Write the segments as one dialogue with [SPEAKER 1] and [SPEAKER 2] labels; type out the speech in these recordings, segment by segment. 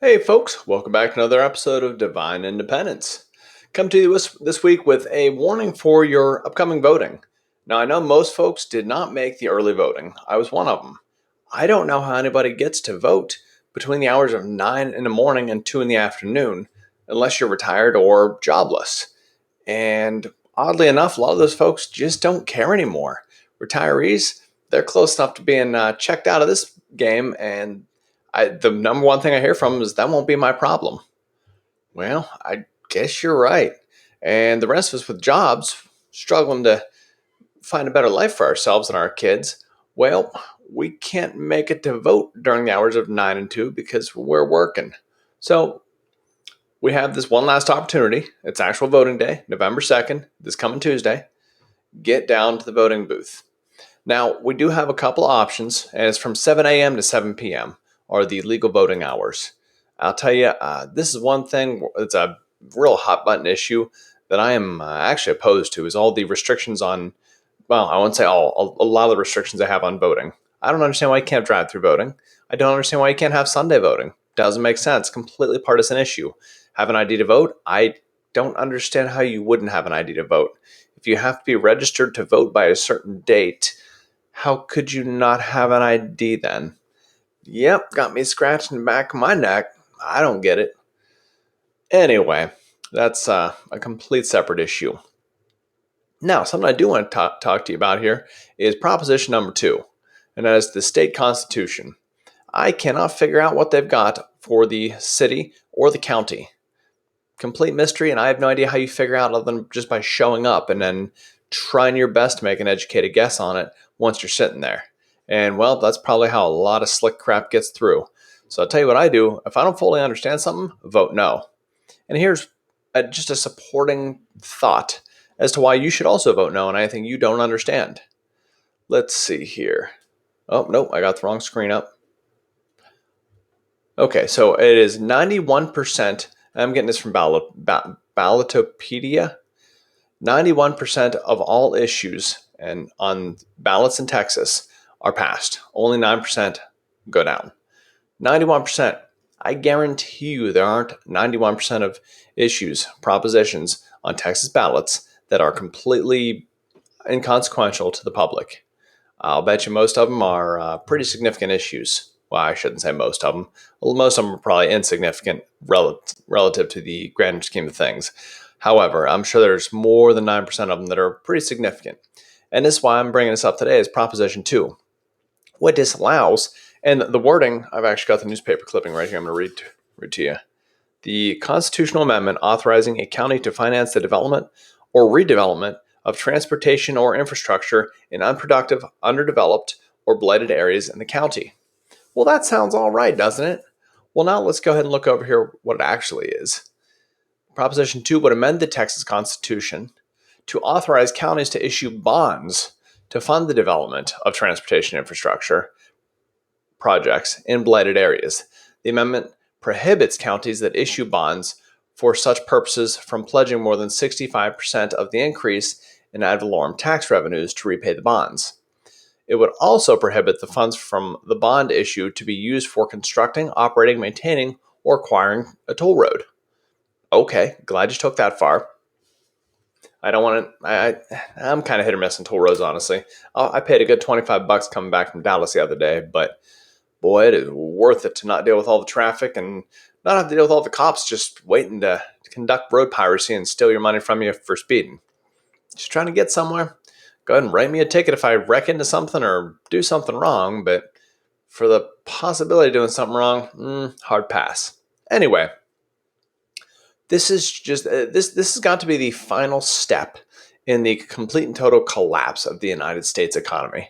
[SPEAKER 1] Hey folks, welcome back to another episode of Divine Independence. Come to you this week with a warning for your upcoming voting. Now, I know most folks did not make the early voting. I was one of them. I don't know how anybody gets to vote between the hours of 9 in the morning and 2 in the afternoon unless you're retired or jobless. And oddly enough, a lot of those folks just don't care anymore. Retirees, they're close enough to being checked out of this game, and the number one thing I hear from them is that won't be my problem. Well, I guess you're right. And the rest of us with jobs, struggling to find a better life for ourselves and our kids, well, we can't make it to vote during the hours of 9 and 2 because we're working. So we have this one last opportunity. It's actual voting day, November 2nd, this coming Tuesday. Get down to the voting booth. Now, we do have a couple of options, and it's from 7 a.m. to 7 p.m. are the legal voting hours. I'll tell you, this is one thing that's a real hot button issue that I am actually opposed to is all the restrictions on, well, I won't say all, a lot of the restrictions they have on voting. I don't understand why you can't drive through voting. I don't understand why you can't have Sunday voting. Doesn't make sense. Completely partisan issue. Have an ID to vote? I don't understand how you wouldn't have an ID to vote. If you have to be registered to vote by a certain date, how could you not have an ID then? Yep, got me scratching the back of my neck. I don't get it. Anyway, that's a complete separate issue. Now, something I do want to talk to you about here is proposition number 2, and that is the state constitution. I cannot figure out what they've got for the city or the county. Complete mystery, and I have no idea how you figure out other than just by showing up and then trying your best to make an educated guess on it once you're sitting there. And well, that's probably how a lot of slick crap gets through. So I'll tell you what I do. If I don't fully understand something, vote no. And here's just a supporting thought as to why you should also vote no on anything you don't understand. Let's see here. Oh, nope, I got the wrong screen up. Okay, so it is 91%. I'm getting this from Ballotopedia. 91% of all issues and on ballots in Texas are passed. Only 9% go down. 91%. I guarantee you there aren't 91% of issues, propositions on Texas ballots that are completely inconsequential to the public. I'll bet you most of them are pretty significant issues. Well, I shouldn't say most of them. Well, most of them are probably insignificant relative to the grander scheme of things. However, I'm sure there's more than 9% of them that are pretty significant. And this is why I'm bringing this up today is Proposition 2. What disallows, and the wording, I've actually got the newspaper clipping right here. I'm going to read to you. The constitutional amendment authorizing a county to finance the development or redevelopment of transportation or infrastructure in unproductive, underdeveloped, or blighted areas in the county. Well, that sounds all right, doesn't it? Well, now let's go ahead and look over here what it actually is. Proposition 2 would amend the Texas Constitution to authorize counties to issue bonds to fund the development of transportation infrastructure projects in blighted areas. The amendment prohibits counties that issue bonds for such purposes from pledging more than 65% of the increase in ad valorem tax revenues to repay the bonds. It would also prohibit the funds from the bond issue to be used for constructing, operating, maintaining, or acquiring a toll road. Okay, glad you took that far. I don't want to. I'm kind of hit or miss on toll roads, honestly. I paid a good $25 coming back from Dallas the other day, but boy, it is worth it to not deal with all the traffic and not have to deal with all the cops just waiting to conduct road piracy and steal your money from you for speeding. Just trying to get somewhere. Go ahead and write me a ticket if I wreck into something or do something wrong, but for the possibility of doing something wrong, hard pass. Anyway, this is just this has got to be the final step in the complete and total collapse of the United States economy.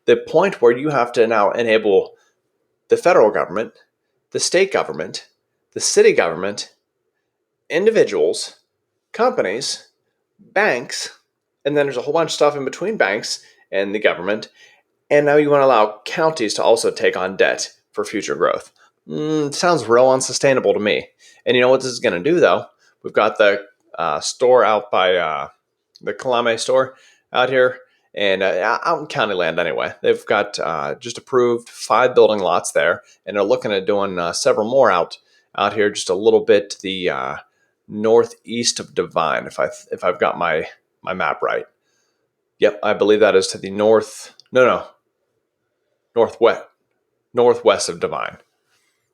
[SPEAKER 1] The point where you have to now enable the federal government, the state government, the city government, individuals, companies, banks, and then there's a whole bunch of stuff in between banks and the government. And now you want to allow counties to also take on debt for future growth. Sounds real unsustainable to me. And you know what this is going to do, though? We've got the store out by the Kalame store out here and out in county land anyway. They've got just approved 5 building lots there, and they're looking at doing several more out out here just a little bit to the northeast of Divine, if I've got my map right. Yep, I believe that is to the north. No, northwest northwest of Divine.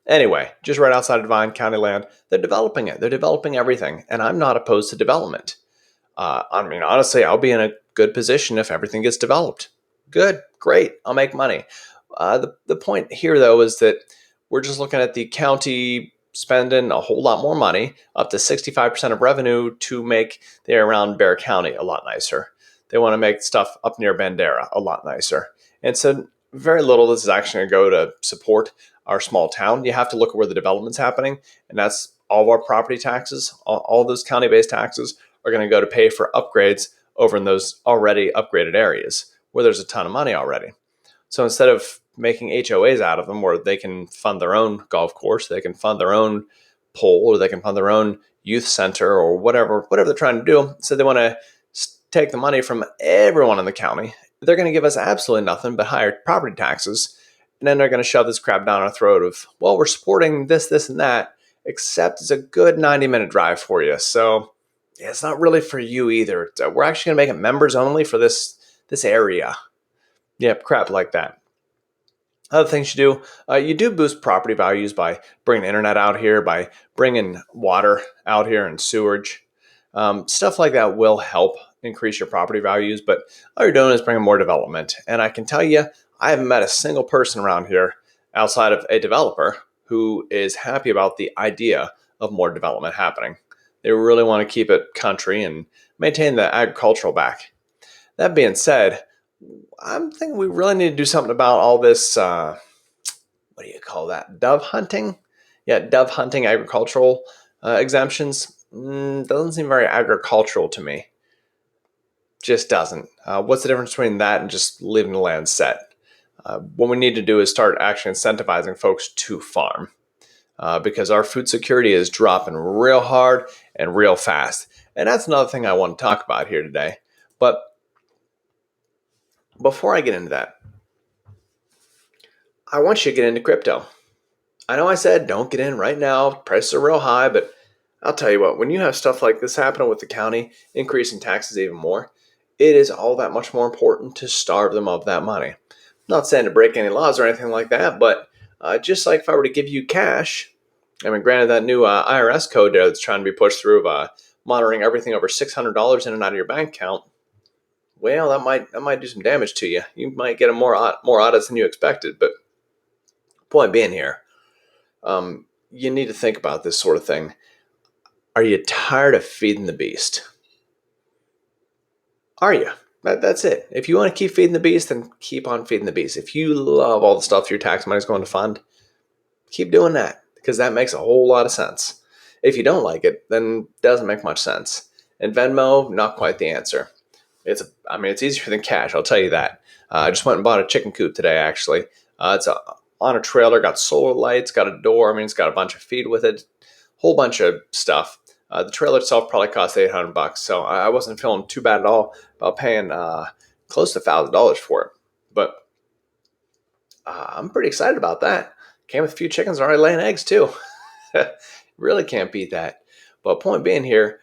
[SPEAKER 1] Anyway, just right outside of Divine County land, they're developing it. They're developing everything, and I'm not opposed to development. I mean, honestly, I'll be in a good position if everything gets developed. Good, great, I'll make money. The point here, though, is that we're just looking at the county spending a whole lot more money, up to 65% of revenue, to make the area around Bear County a lot nicer. They want to make stuff up near Bandera a lot nicer. And so very little of this is actually going to go to support our small town. You have to look at where the development's happening, and that's all of our property taxes, all those county-based taxes are going to go to pay for upgrades over in those already upgraded areas where there's a ton of money already. So instead of making HOAs out of them where they can fund their own golf course, they can fund their own pool, or they can fund their own youth center, or whatever they're trying to do. So they want to take the money from everyone in the county. They're going to give us absolutely nothing but higher property taxes. And then they're going to shove this crap down our throat of, well, we're supporting this, this, and that, except it's a good 90-minute drive for you. So yeah, it's not really for you either. We're actually going to make it members only for this area. Yep, crap like that. Other things you do boost property values by bringing internet out here, by bringing water out here and sewage. Stuff like that will help increase your property values, but all you're doing is bringing more development. And I can tell you, I haven't met a single person around here outside of a developer who is happy about the idea of more development happening. They really want to keep it country and maintain the agricultural back. That being said, I'm thinking we really need to do something about all this, what do you call that? Dove hunting? Yeah, dove hunting agricultural exemptions. Doesn't seem very agricultural to me. Just doesn't. What's the difference between that and just leaving the land set? What we need to do is start actually incentivizing folks to farm. Because our food security is dropping real hard and real fast. And that's another thing I want to talk about here today. But before I get into that, I want you to get into crypto. I know I said don't get in right now, prices are real high, but I'll tell you what, when you have stuff like this happening with the county, increasing taxes even more, it is all that much more important to starve them of that money. I'm not saying to break any laws or anything like that, but just like if I were to give you cash, I mean, granted, that new IRS code there that's trying to be pushed through of monitoring everything over $600 in and out of your bank account, well, that might do some damage to you. You might get more audits than you expected. But point being here, you need to think about this sort of thing. Are you tired of feeding the beast? Are you? That's it. If you want to keep feeding the beast, then keep on feeding the beast. If you love all the stuff your tax money is going to fund, keep doing that, because that makes a whole lot of sense. If you don't like it, then it doesn't make much sense. And Venmo, not quite the answer. It's easier than cash, I'll tell you that. I just went and bought a chicken coop today, actually. It's on a trailer, got solar lights, got a door. It's got a bunch of feed with it, whole bunch of stuff. The trailer itself probably cost $800, so I wasn't feeling too bad at all about paying close to $1,000 for it. But I'm pretty excited about that. Came with a few chickens already laying eggs too. Really can't beat that. But point being here,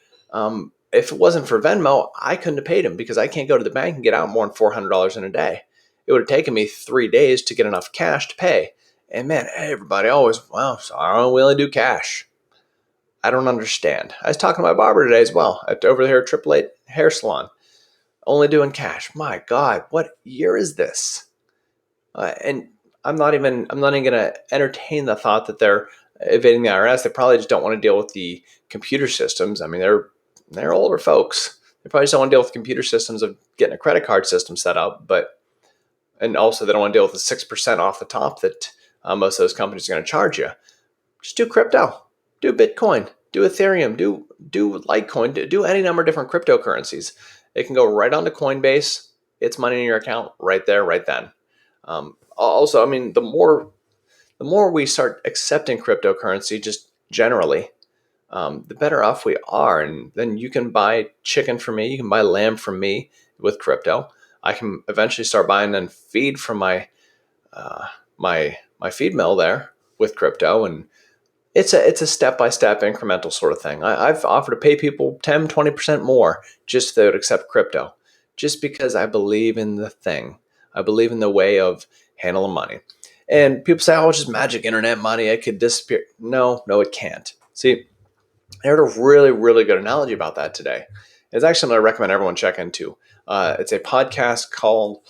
[SPEAKER 1] if it wasn't for Venmo, I couldn't have paid him because I can't go to the bank and get out more than $400 in a day. It would have taken me 3 days to get enough cash to pay. And man, everybody always, well, sorry, we only do cash. I don't understand. I was talking to my barber today as well, over there at Triple Eight Hair Salon. Only doing cash. My God, what year is this? And I'm not even going to entertain the thought that they're evading the IRS. They probably just don't want to deal with the computer systems. I mean, they're older folks. They probably just don't want to deal with the computer systems of getting a credit card system set up. And also they don't want to deal with the 6% off the top that most of those companies are going to charge you. Just do crypto, do Bitcoin, do Ethereum, do Litecoin, do any number of different cryptocurrencies. It can go right onto Coinbase. It's money in your account right there, right then. Also, the more we start accepting cryptocurrency, just generally, the better off we are. And then you can buy chicken from me, you can buy lamb from me with crypto. I can eventually start buying and feed from my feed mill there with crypto, and It's a step-by-step incremental sort of thing. I've offered to pay people 10, 20% more just if they would accept crypto, just because I believe in the thing. I believe in the way of handling money. And people say, oh, it's just magic internet money. It could disappear. No, no, it can't. See, I heard a really, really good analogy about that today. It's actually something I recommend everyone check into. It's a podcast called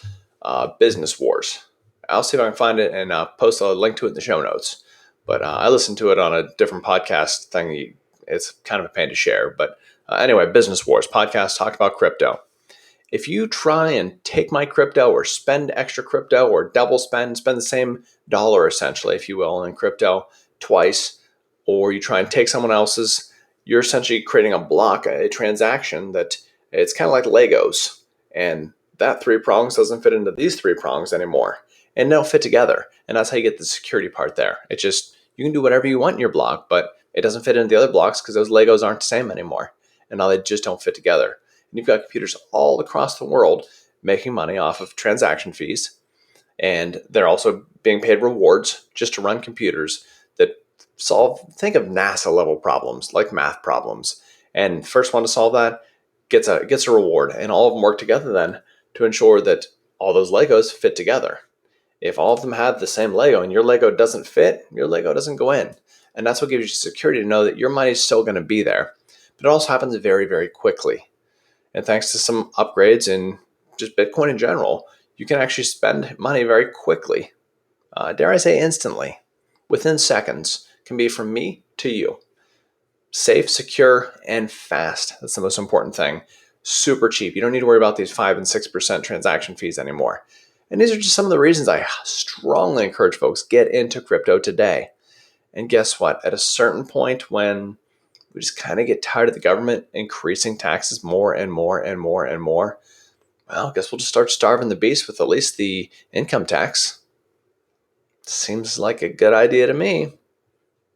[SPEAKER 1] Business Wars. I'll see if I can find it and post a link to it in the show notes. But I listened to it on a different podcast thing. It's kind of a pain to share. But anyway, Business Wars podcast talked about crypto. If you try and take my crypto or spend extra crypto or double spend the same dollar essentially, if you will, in crypto twice, or you try and take someone else's, you're essentially creating a block, a transaction that it's kind of like Legos. And that three prongs doesn't fit into these three prongs anymore. And they'll fit together. And that's how you get the security part there. It's just, you can do whatever you want in your block, but it doesn't fit into the other blocks because those Legos aren't the same anymore. And now they just don't fit together. And you've got computers all across the world making money off of transaction fees. And they're also being paid rewards just to run computers that think of NASA level problems like math problems. And first one to solve that gets a reward. And all of them work together then to ensure that all those Legos fit together. If all of them have the same Lego and your Lego doesn't fit, your Lego doesn't go in. And that's what gives you security to know that your money is still going to be there. But it also happens very, very quickly. And thanks to some upgrades in just Bitcoin in general, you can actually spend money very quickly. Dare I say instantly, within seconds, can be from me to you. Safe, secure, and fast. That's the most important thing. Super cheap. You don't need to worry about these 5 and 6% transaction fees anymore. And these are just some of the reasons I strongly encourage folks get into crypto today. And guess what? At a certain point when we just kind of get tired of the government increasing taxes more and more and more and more, well, I guess we'll just start starving the beast with at least the income tax. Seems like a good idea to me.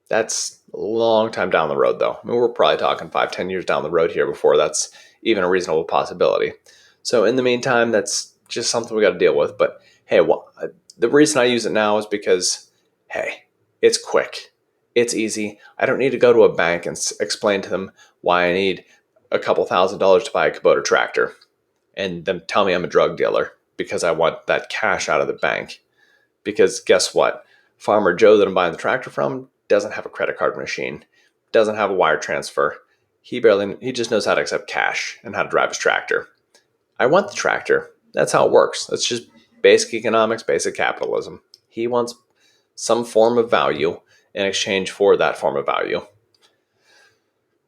[SPEAKER 1] That's a long time down the road, though. I mean, we're probably talking 5, 10 years down the road here before that's even a reasonable possibility. So in the meantime, that's just something we got to deal with. But hey, the reason I use it now is because, hey, it's quick. It's easy. I don't need to go to a bank and explain to them why I need a couple $1,000s to buy a Kubota tractor and them tell me I'm a drug dealer because I want that cash out of the bank. Because guess what? Farmer Joe that I'm buying the tractor from doesn't have a credit card machine, doesn't have a wire transfer. He just knows how to accept cash and how to drive his tractor. I want the tractor. That's how it works. That's just basic economics, basic capitalism. He wants some form of value in exchange for that form of value.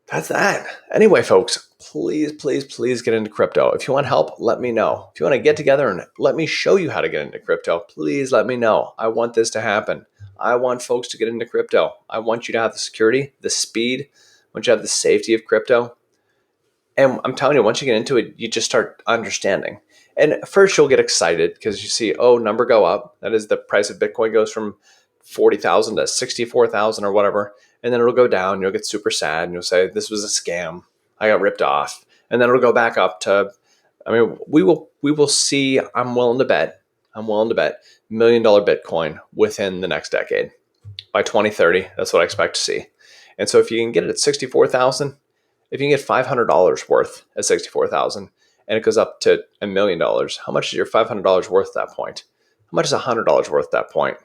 [SPEAKER 1] That's that. Anyway, folks, please, please, please get into crypto. If you want help, let me know. If you want to get together and let me show you how to get into crypto, please let me know. I want this to happen. I want folks to get into crypto. I want you to have the security, the speed. I want you to have the safety of crypto. And I'm telling you, once you get into it, you just start understanding. And first you'll get excited because you see, number go up. That is, the price of Bitcoin goes from 40,000 to 64,000 or whatever. And then it'll go down. You'll get super sad and you'll say, this was a scam. I got ripped off. And then it'll go back up to, we will see, I'm willing to bet $1 million Bitcoin within the next decade. By 2030, that's what I expect to see. And so if you can get it at 64,000, if you can get $500 worth at 64,000 and it goes up to $1 million, how much is your $500 worth at that point? How much is $100 worth at that point?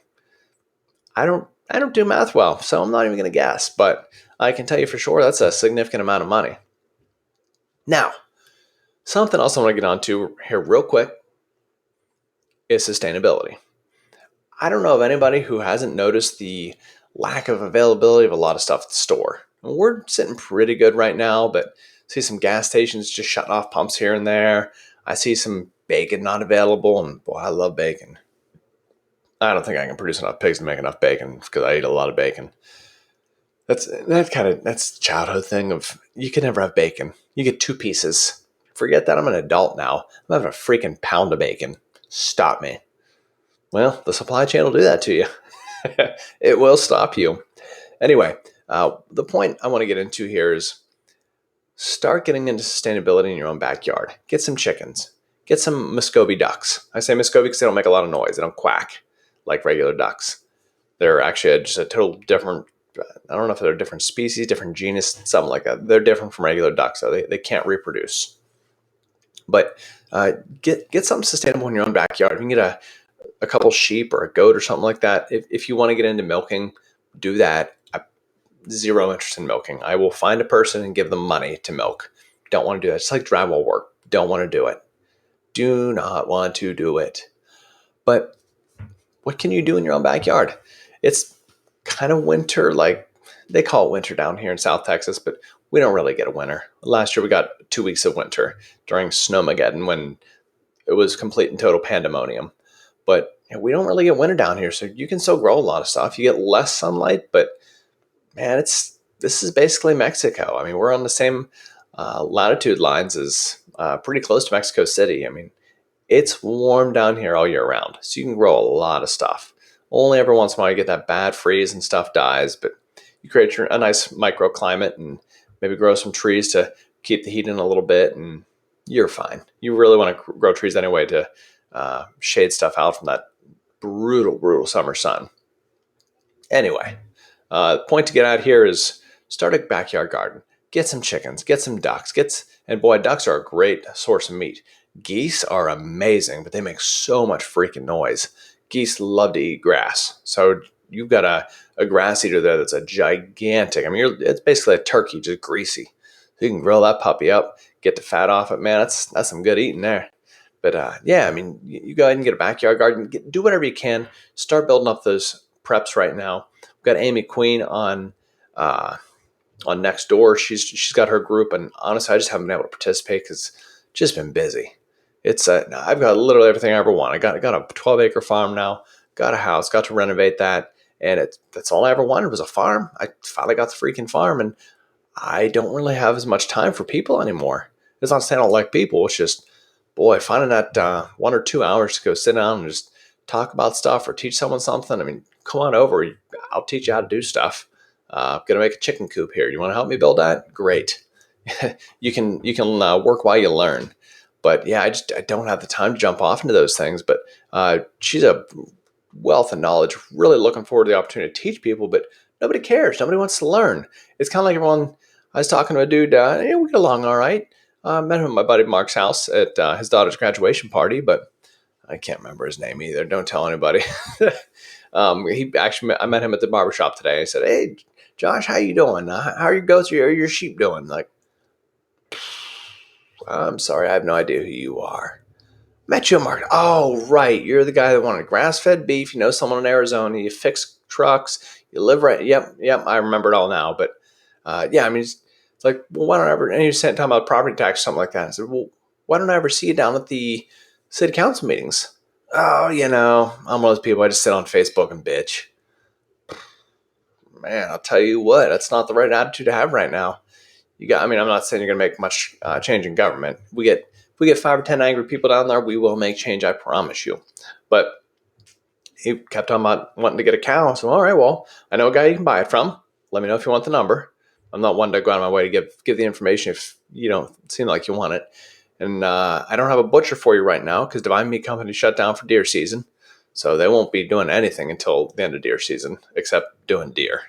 [SPEAKER 1] I don't do math well, so I'm not even going to guess, but I can tell you for sure that's a significant amount of money. Now, something else I want to get onto here real quick is sustainability. I don't know of anybody who hasn't noticed the lack of availability of a lot of stuff at the store. And we're sitting pretty good right now, but I see some gas stations just shutting off pumps here and there. I see some bacon not available, and boy, I love bacon. I don't think I can produce enough pigs to make enough bacon because I eat a lot of bacon. That's the childhood thing of you can never have bacon. You get 2 pieces. Forget that I'm an adult now. I'm having a freaking pound of bacon. Stop me. Well, the supply chain will do that to you. It will stop you. Anyway, the point I want to get into here is start getting into sustainability in your own backyard. Get some chickens. Get some Muscovy ducks. I say Muscovy because they don't make a lot of noise. They don't quack like regular ducks. They're actually just a total different I don't know if they're different species, different genus, something like that. They're different from regular ducks, so they can't reproduce. But get something sustainable in your own backyard. You can get a couple sheep or a goat or something like that. If you want to get into milking, do that. Zero interest in milking. I will find a person and give them money to milk. Don't want to do that. It's like drywall work. Don't want to do it. Do not want to do it. But what can you do in your own backyard? It's kind of winter, like they call it winter down here in South Texas, but we don't really get a winter. Last year we got 2 weeks of winter during Snowmageddon when it was complete and total pandemonium. But we don't really get winter down here, so you can still grow a lot of stuff. You get less sunlight, but man, this is basically Mexico. I mean, we're on the same latitude lines as pretty close to Mexico City. I mean, it's warm down here all year round, so you can grow a lot of stuff. Only every once in a while you get that bad freeze and stuff dies, but you create a nice microclimate and maybe grow some trees to keep the heat in a little bit, and you're fine. You really want to grow trees anyway to shade stuff out from that brutal summer sun. Anyway, the point to get out here is start a backyard garden. Get some chickens, get some ducks, and boy, ducks are a great source of meat. Geese are amazing, but they make so much freaking noise. Geese love to eat grass. So you've got a grass eater there that's a gigantic. I mean, it's basically a turkey, just greasy. So you can grill that puppy up, get the fat off it. Man, that's some good eating there. But yeah, I mean, you go ahead and get a backyard garden. Do whatever you can. Start building up those preps right now. We've got Amy Queen on next door. She's got her group, and honestly, I just haven't been able to participate because just been busy. It's I've got literally everything I ever want. I got a 12-acre farm now. Got a house. Got to renovate that, and that's all I ever wanted was a farm. I finally got the freaking farm, and I don't really have as much time for people anymore. It's not saying I don't like people. It's just, boy, finding that 1 or 2 hours to go sit down and just talk about stuff or teach someone something. I mean, come on over. I'll teach you how to do stuff. I'm gonna make a chicken coop here. You want to help me build that? Great. you can work while you learn. But yeah, I don't have the time to jump off into those things. But she's a wealth of knowledge. Really looking forward to the opportunity to teach people. But nobody cares. Nobody wants to learn. It's kind of like everyone. I was talking to a dude. Yeah, we get along all right. Met him at my buddy Mark's house at his daughter's graduation party, but I can't remember his name either. Don't tell anybody. I met him at the barbershop today. I said, "Hey, Josh, how you doing? How are your goats or your sheep doing?" Like, I'm sorry, I have no idea who you are. Met you at Mark. Oh, right. You're the guy that wanted grass-fed beef. You know someone in Arizona. You fix trucks. You live right. Yep. I remember it all now. But yeah, I mean, it's like, well, why don't I ever? And he was talking about property tax or something like that. I said, well, why don't I ever see you down at the city council meetings? Oh, I'm one of those people. I just sit on Facebook and bitch. Man, I'll tell you what, that's not the right attitude to have right now. I mean, I'm not saying you're going to make much change in government. If we get 5 or 10 angry people down there, we will make change. I promise you. But he kept talking about wanting to get a cow. So, all right, well, I know a guy you can buy it from. Let me know if you want the number. I'm not one to go out of my way to give the information if you don't seem like you want it. And I don't have a butcher for you right now because Divine Meat Company shut down for deer season. So they won't be doing anything until the end of deer season except doing deer.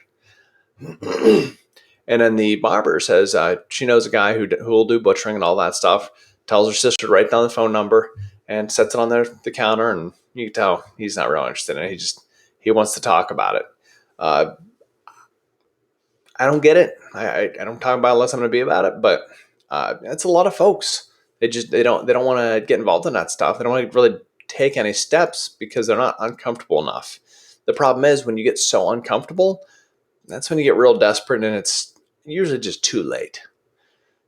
[SPEAKER 1] And then the barber says she knows a guy who will do butchering and all that stuff. Tells her sister to write down the phone number and sets it on the counter. And you can tell he's not real interested in it. He wants to talk about it. I don't get it. I don't talk about it unless I'm going to be about it. But it's a lot of folks. They don't want to get involved in that stuff. They don't want to really take any steps because they're not uncomfortable enough. The problem is when you get so uncomfortable, that's when you get real desperate, and it's usually just too late.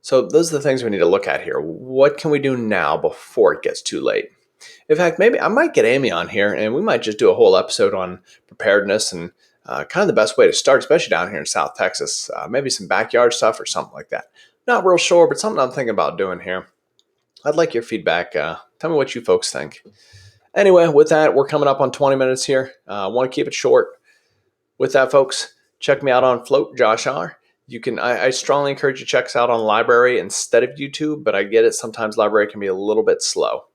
[SPEAKER 1] So those are the things we need to look at here. What can we do now before it gets too late? In fact, maybe I might get Amy on here, and we might just do a whole episode on preparedness and kind of the best way to start, especially down here in South Texas. Maybe some backyard stuff or something like that. Not real sure, but something I'm thinking about doing here. I'd like your feedback. Tell me what you folks think. Anyway, with that, we're coming up on 20 minutes here. I want to keep it short. With that, folks, check me out on Float, Josh R. You can. I strongly encourage you to check us out on Library instead of YouTube, but I get it. Sometimes Library can be a little bit slow.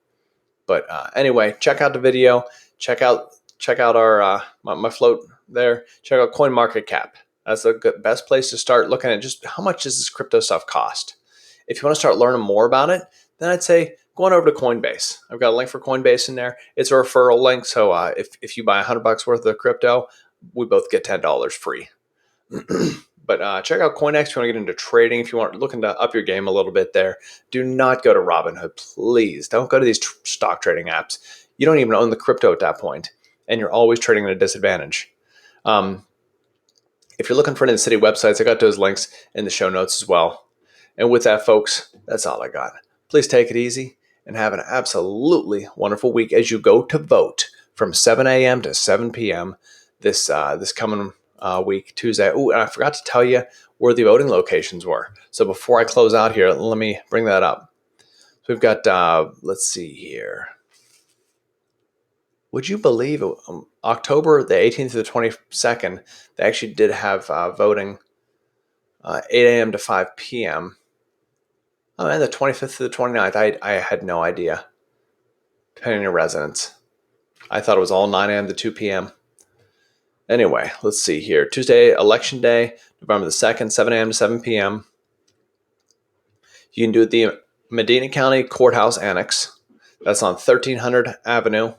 [SPEAKER 1] But anyway, check out the video. Check out our my float there. Check out CoinMarketCap. That's the best place to start looking at just how much does this crypto stuff cost. If you want to start learning more about it, then I'd say go on over to Coinbase. I've got a link for Coinbase in there. It's a referral link, so if you buy $100 worth of crypto, we both get $10 free. But check out CoinX if you want to get into trading. If you want looking to up your game a little bit there, do not go to Robinhood, please. Don't go to these stock trading apps. You don't even own the crypto at that point, and you're always trading at a disadvantage. If you're looking for any of the city websites, I got those links in the show notes as well. And with that, folks, that's all I got. Please take it easy and have an absolutely wonderful week as you go to vote from 7 a.m. to 7 p.m. this coming week, Tuesday. Oh, and I forgot to tell you where the voting locations were. So before I close out here, let me bring that up. So we've got, let's see here. Would you believe October the 18th to the 22nd, they actually did have voting 8 a.m. to 5 p.m. Oh, and the 25th to the 29th, I had no idea, depending on your residence. I thought it was all 9 a.m. to 2 p.m. Anyway, let's see here. Tuesday, Election Day, November the 2nd, 7 a.m. to 7 p.m. You can do it at the Medina County Courthouse Annex. That's on 1300 Avenue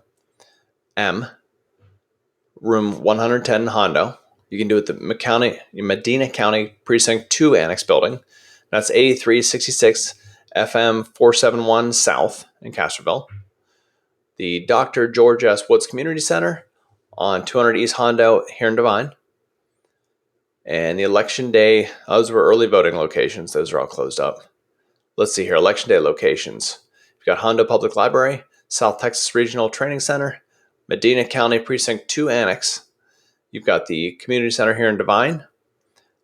[SPEAKER 1] M, room 110 Hondo. You can do it at the Medina County Precinct 2 Annex Building. That's 8366 FM 471 South in Castroville. The Dr. George S. Woods Community Center on 200 East Hondo here in Devine. And the Election Day, those were early voting locations. Those are all closed up. Let's see here, Election Day locations. You've got Hondo Public Library, South Texas Regional Training Center, Medina County Precinct 2 Annex. You've got the Community Center here in Devine,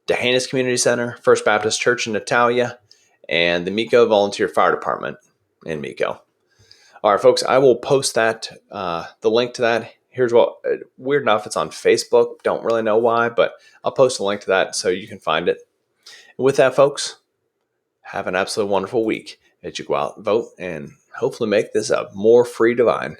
[SPEAKER 1] Dehanis Community Center, First Baptist Church in Natalia, and the Mico Volunteer Fire Department in Mico. All right, folks, I will post that, the link to that. Here's what, weird enough, it's on Facebook. Don't really know why, but I'll post a link to that so you can find it. And with that, folks, have an absolutely wonderful week as you go out and vote and hopefully make this a more free Devine.